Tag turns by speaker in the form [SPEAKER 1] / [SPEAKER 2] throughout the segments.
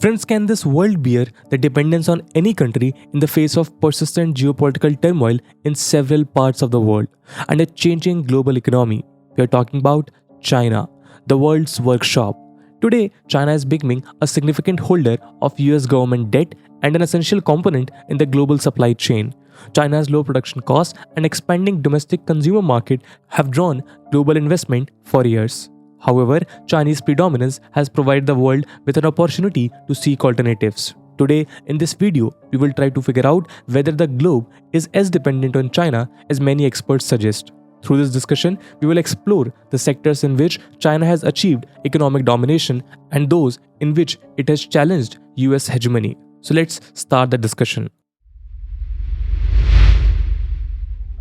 [SPEAKER 1] Friends, can this world bear the dependence on any country in the face of persistent geopolitical turmoil in several parts of the world and a changing global economy? We are talking about China, the world's workshop. Today, China is becoming a significant holder of US government debt and an essential component in the global supply chain. China's low production costs and expanding domestic consumer market have drawn global investment for years. However, Chinese predominance has provided the world with an opportunity to seek alternatives. Today, in this video, we will try to figure out whether the globe is as dependent on China as many experts suggest. Through this discussion, we will explore the sectors in which China has achieved economic domination and those in which it has challenged US hegemony. So let's start the discussion.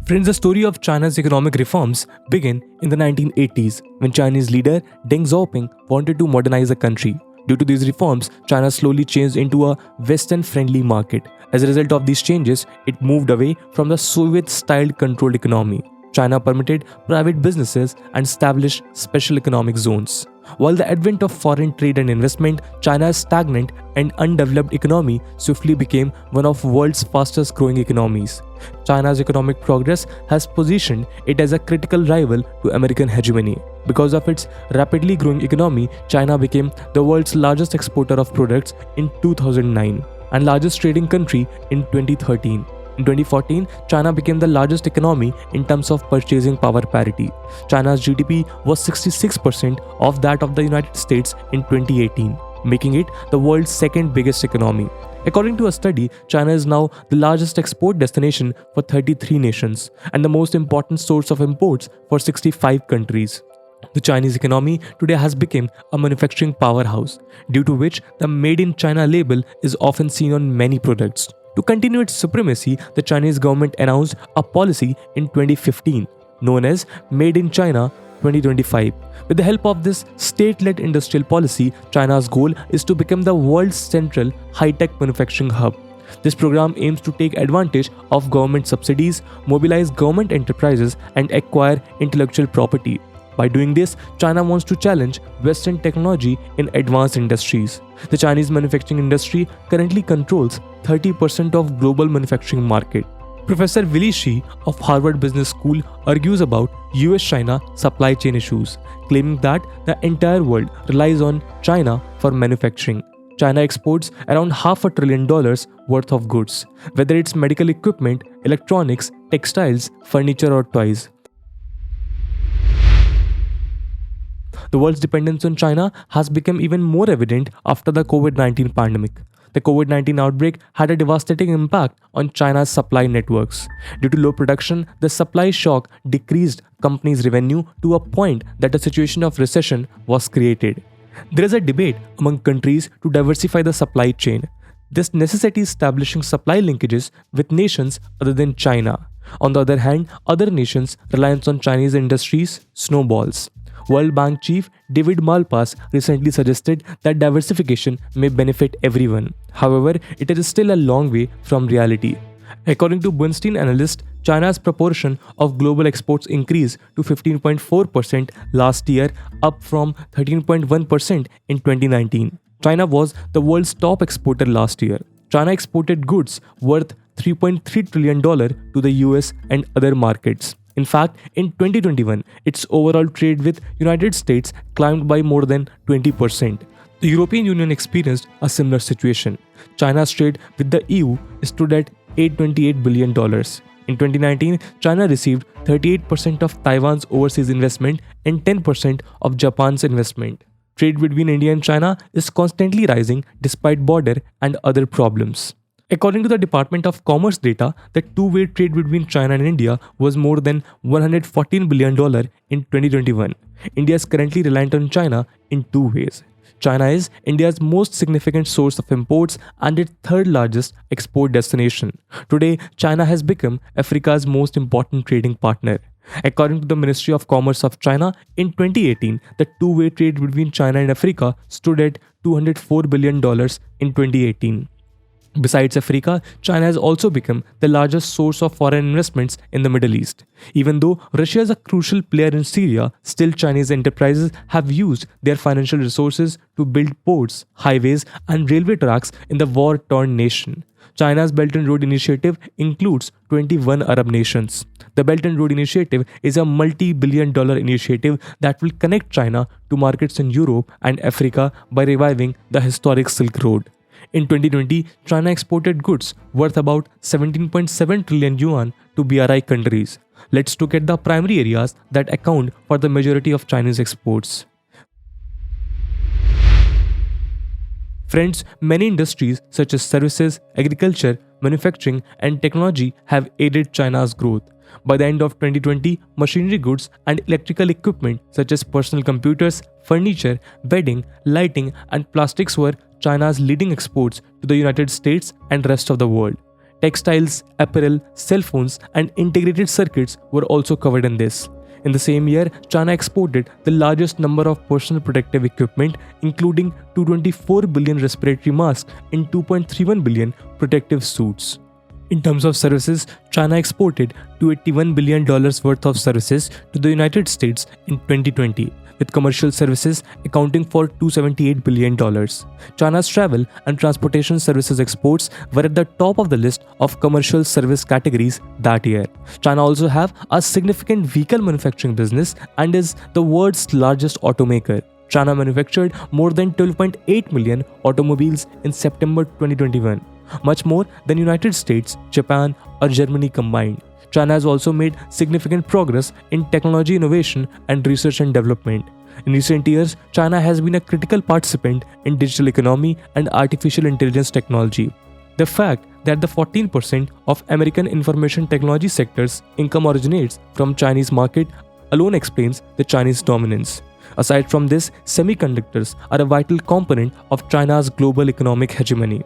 [SPEAKER 1] Friends, the story of China's economic reforms began in the 1980s when Chinese leader Deng Xiaoping wanted to modernize the country. Due to these reforms, China slowly changed into a Western-friendly market. As a result of these changes, it moved away from the Soviet-style controlled economy. China permitted private businesses and established special economic zones. While the advent of foreign trade and investment, China's stagnant and undeveloped economy swiftly became one of the world's fastest growing economies. China's economic progress has positioned it as a critical rival to American hegemony. Because of its rapidly growing economy, China became the world's largest exporter of products in 2009 and largest trading country in 2013. In 2014, China became the largest economy in terms of purchasing power parity. China's GDP was 66% of that of the United States in 2018, making it the world's second biggest economy. According to a study, China is now the largest export destination for 33 nations and the most important source of imports for 65 countries. The Chinese economy today has become a manufacturing powerhouse, due to which the Made in China label is often seen on many products. To continue its supremacy, the Chinese government announced a policy in 2015 known as Made in China 2025. With the help of this state-led industrial policy, China's goal is to become the world's central high-tech manufacturing hub. This program aims to take advantage of government subsidies, mobilize government enterprises, and acquire intellectual property. By doing this, China wants to challenge Western technology in advanced industries. The Chinese manufacturing industry currently controls 30% of global manufacturing market. Professor Willy Shih of Harvard Business School argues about US-China supply chain issues, claiming that the entire world relies on China for manufacturing. China exports around $500 billion worth of goods, whether it's medical equipment, electronics, textiles, furniture, or toys. The world's dependence on China has become even more evident after the COVID-19 pandemic. The COVID-19 outbreak had a devastating impact on China's supply networks. Due to low production, the supply shock decreased companies' revenue to a point that a situation of recession was created. There is a debate among countries to diversify the supply chain. This necessitates establishing supply linkages with nations other than China. On the other hand, other nations' reliance on Chinese industries snowballs. World Bank chief David Malpass recently suggested that diversification may benefit everyone. However, it is still a long way from reality. According to Bernstein analyst, China's proportion of global exports increased to 15.4% last year, up from 13.1% in 2019. China was the world's top exporter last year. China exported goods worth $3.3 trillion to the US and other markets. In fact, in 2021, its overall trade with United States climbed by more than 20%. The European Union experienced a similar situation. China's trade with the EU stood at $828 billion. In 2019, China received 38% of Taiwan's overseas investment and 10% of Japan's investment. Trade between India and China is constantly rising despite border and other problems. According to the Department of Commerce data, the two-way trade between China and India was more than $114 billion in 2021. India is currently reliant on China in two ways. China is India's most significant source of imports and its third largest export destination. Today, China has become Africa's most important trading partner. According to the Ministry of Commerce of China, in 2018, the two-way trade between China and Africa stood at $204 billion in 2018. Besides Africa, China has also become the largest source of foreign investments in the Middle East. Even though Russia is a crucial player in Syria, still Chinese enterprises have used their financial resources to build ports, highways, and railway tracks in the war-torn nation. China's Belt and Road Initiative includes 21 Arab nations. The Belt and Road Initiative is a multi-billion-dollar initiative that will connect China to markets in Europe and Africa by reviving the historic Silk Road. In 2020, China exported goods worth about 17.7 trillion yuan to BRI countries. Let's look at the primary areas that account for the majority of Chinese exports. Friends, many industries such as services, agriculture, manufacturing, and technology have aided China's growth. By the end of 2020, machinery goods and electrical equipment such as personal computers, furniture, bedding, lighting, and plastics were China's leading exports to the United States and rest of the world. Textiles, apparel, cell phones, and integrated circuits were also covered in this. In the same year, China exported the largest number of personal protective equipment, including 224 billion respiratory masks and 2.31 billion protective suits. In terms of services, China exported $281 billion worth of services to the United States in 2020, with commercial services accounting for $278 billion. China's travel and transportation services exports were at the top of the list of commercial service categories that year. China also have a significant vehicle manufacturing business and is the world's largest automaker. China manufactured more than 12.8 million automobiles in September 2021, much more than United States, Japan, or Germany combined. China has also made significant progress in technology innovation and research and development. In recent years, China has been a critical participant in digital economy and artificial intelligence technology. The fact that the 14% of American information technology sector's income originates from Chinese market alone explains the Chinese dominance. Aside from this, semiconductors are a vital component of China's global economic hegemony.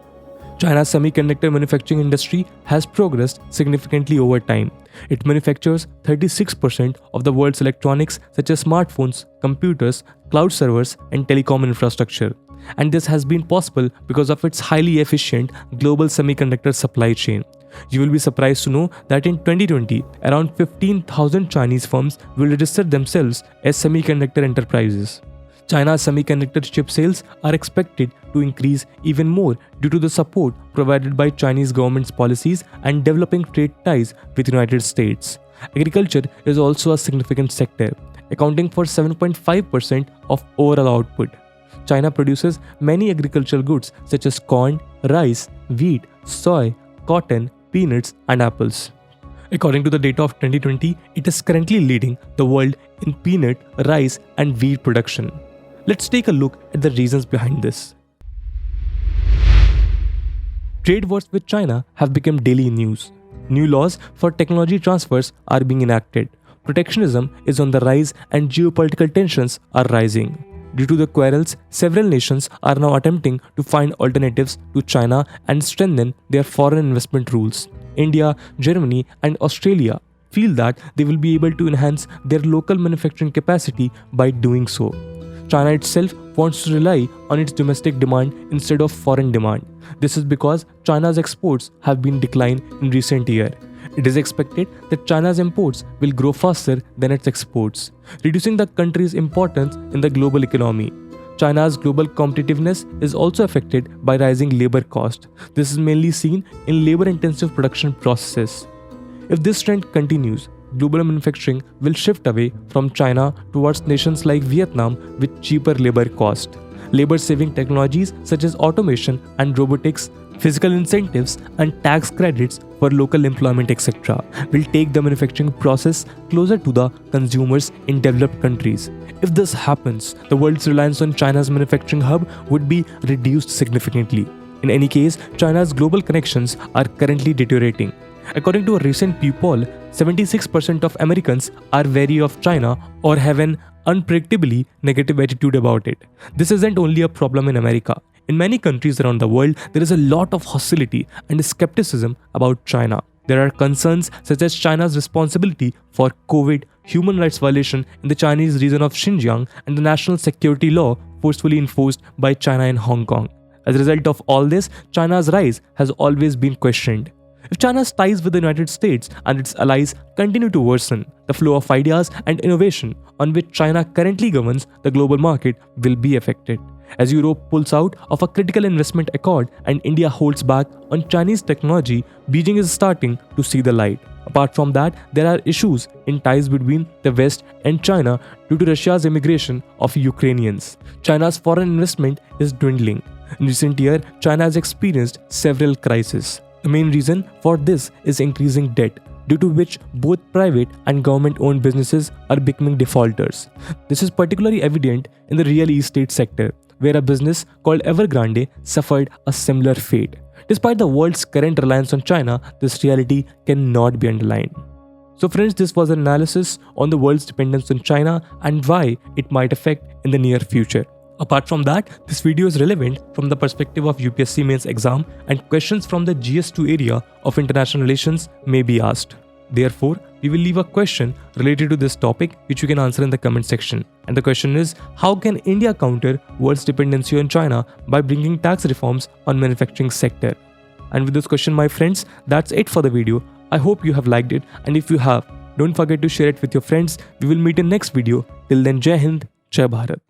[SPEAKER 1] China's semiconductor manufacturing industry has progressed significantly over time. It manufactures 36% of the world's electronics such as smartphones, computers, cloud servers, and telecom infrastructure. And this has been possible because of its highly efficient global semiconductor supply chain. You will be surprised to know that in 2020, around 15,000 Chinese firms will register themselves as semiconductor enterprises. China's semiconductor chip sales are expected to increase even more due to the support provided by Chinese government's policies and developing trade ties with the United States. Agriculture is also a significant sector, accounting for 7.5% of overall output. China produces many agricultural goods such as corn, rice, wheat, soy, cotton, peanuts, and apples. According to the data of 2020, it is currently leading the world in peanut, rice, and wheat production. Let's take a look at the reasons behind this. Trade wars with China have become daily news. New laws for technology transfers are being enacted. Protectionism is on the rise and geopolitical tensions are rising. Due to the quarrels, several nations are now attempting to find alternatives to China and strengthen their foreign investment rules. India, Germany, and Australia feel that they will be able to enhance their local manufacturing capacity by doing so. China itself wants to rely on its domestic demand instead of foreign demand. This is because China's exports have been declined in recent years. It is expected that China's imports will grow faster than its exports, reducing the country's importance in the global economy. China's global competitiveness is also affected by rising labor costs. This is mainly seen in labor-intensive production processes. If this trend continues, global manufacturing will shift away from China towards nations like Vietnam with cheaper labor cost. Labor-saving technologies such as automation and robotics, physical incentives, and tax credits for local employment, etc., will take the manufacturing process closer to the consumers in developed countries. If this happens, the world's reliance on China's manufacturing hub would be reduced significantly. In any case, China's global connections are currently deteriorating. According to a recent Pew poll, 76% of Americans are wary of China or have an unpredictably negative attitude about it. This isn't only a problem in America. In many countries around the world, there is a lot of hostility and skepticism about China. There are concerns such as China's responsibility for COVID, human rights violation in the Chinese region of Xinjiang, and the national security law forcefully enforced by China in Hong Kong. As a result of all this, China's rise has always been questioned. If China's ties with the United States and its allies continue to worsen, the flow of ideas and innovation on which China currently governs the global market will be affected. As Europe pulls out of a critical investment accord and India holds back on Chinese technology, Beijing is starting to see the light. Apart from that, there are issues in ties between the West and China due to Russia's immigration of Ukrainians. China's foreign investment is dwindling. In recent years, China has experienced several crises. The main reason for this is increasing debt, due to which both private and government-owned businesses are becoming defaulters. This is particularly evident in the real estate sector, where a business called Evergrande suffered a similar fate. Despite the world's current reliance on China, this reality cannot be underlined. So friends, this was an analysis on the world's dependence on China and why it might affect in the near future. Apart from that, this video is relevant from the perspective of UPSC mains exam, and questions from the GS2 area of international relations may be asked. Therefore, we will leave a question related to this topic which you can answer in the comment section. And the question is, how can India counter world's dependency on China by bringing tax reforms on manufacturing sector? And with this question, my friends, that's it for the video. I hope you have liked it, and if you have, don't forget to share it with your friends. We will meet in next video. Till then, Jai Hind, Jai Bharat.